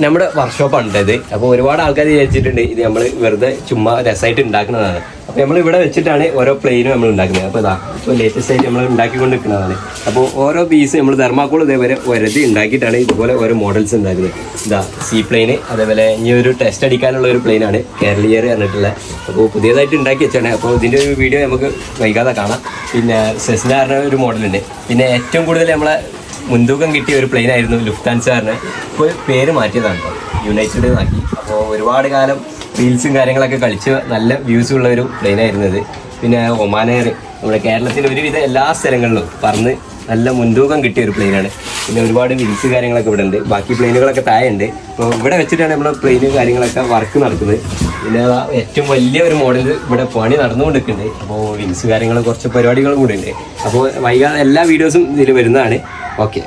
നമ്മുടെ വർക്ക്ഷോപ്പാണ് ഇത്. അപ്പോൾ ഒരുപാട് ആൾക്കാർ വിചാരിച്ചിട്ടുണ്ട് ഇത് നമ്മൾ വെറുതെ ചുമ്മാ രസമായിട്ട് ഉണ്ടാക്കുന്നതാണ്. അപ്പോൾ നമ്മൾ ഇവിടെ വെച്ചിട്ടാണ് ഓരോ പ്ലെയിനും നമ്മൾ ഉണ്ടാക്കുന്നത്. അപ്പോൾ ഇതാ ഇപ്പോൾ ലേറ്റസ്റ്റ് ആയിട്ട് നമ്മൾ ഉണ്ടാക്കിക്കൊണ്ട് നിൽക്കുന്നതാണ്. അപ്പോൾ ഓരോ പീസ് നമ്മൾ തെർമാക്കോൾ ഇതേപോലെ ഒരതി ഉണ്ടാക്കിയിട്ടാണ് ഇതുപോലെ ഓരോ മോഡൽസ് ഉണ്ടാക്കുന്നത്. ഇതാ സീ പ്ലെയിന്, അതേപോലെ ഇനി ഒരു ടെസ്റ്റ് അടിക്കാനുള്ള ഒരു പ്ലെയിനാണ് കേരളീയർ പറഞ്ഞിട്ടുള്ള. അപ്പോൾ പുതിയതായിട്ട് ഉണ്ടാക്കി വെച്ചാണ്. അപ്പോൾ ഇതിൻ്റെ ഒരു വീഡിയോ നമുക്ക് വൈകാതെ കാണാം. പിന്നെ സെസ്ന പറഞ്ഞ ഒരു മോഡലുണ്ട്. പിന്നെ ഏറ്റവും കൂടുതൽ നമ്മളെ മുൻതൂക്കം കിട്ടിയ ഒരു പ്ലെയിൻ ആയിരുന്നു ലുഫ്താൻസാറിന്. ഇപ്പോൾ പേര് മാറ്റിയതാണ് കേട്ടോ, യുണൈറ്റഡ് ആക്കി. അപ്പോൾ ഒരുപാട് കാലം റീൽസും കാര്യങ്ങളൊക്കെ കളിച്ച് നല്ല വ്യൂസ് ഉള്ള ഒരു പ്ലെയിൻ ആയിരുന്നു ഇത്. പിന്നെ ഒമാനെയർ നമ്മുടെ കേരളത്തിലെ ഒരുവിധ എല്ലാ സ്ഥലങ്ങളിലും പറന്ന് നല്ല മുൻതൂക്കം കിട്ടിയ ഒരു പ്ലെയിനാണ്. പിന്നെ ഒരുപാട് വിങ്സ് കാര്യങ്ങളൊക്കെ ഇവിടെ ഉണ്ട്. ബാക്കി പ്ലെയിനുകളൊക്കെ താഴെ ഉണ്ട്. അപ്പോൾ ഇവിടെ വെച്ചിട്ടാണ് നമ്മുടെ പ്ലെയിന് കാര്യങ്ങളൊക്കെ വർക്ക് നടക്കുന്നത്. പിന്നെ ഏറ്റവും വലിയ ഒരു മോഡൽ ഇവിടെ പണി നടന്നുകൊണ്ടിരിക്കുന്നുണ്ട്. അപ്പോൾ വിങ്സ് കാര്യങ്ങൾ കുറച്ച് പരിപാടികളും കൂടെ ഉണ്ട്. അപ്പോൾ വൈകാതെ എല്ലാ വീഡിയോസും ഇതിൽ വരുന്നതാണ്. ഓക്കെ.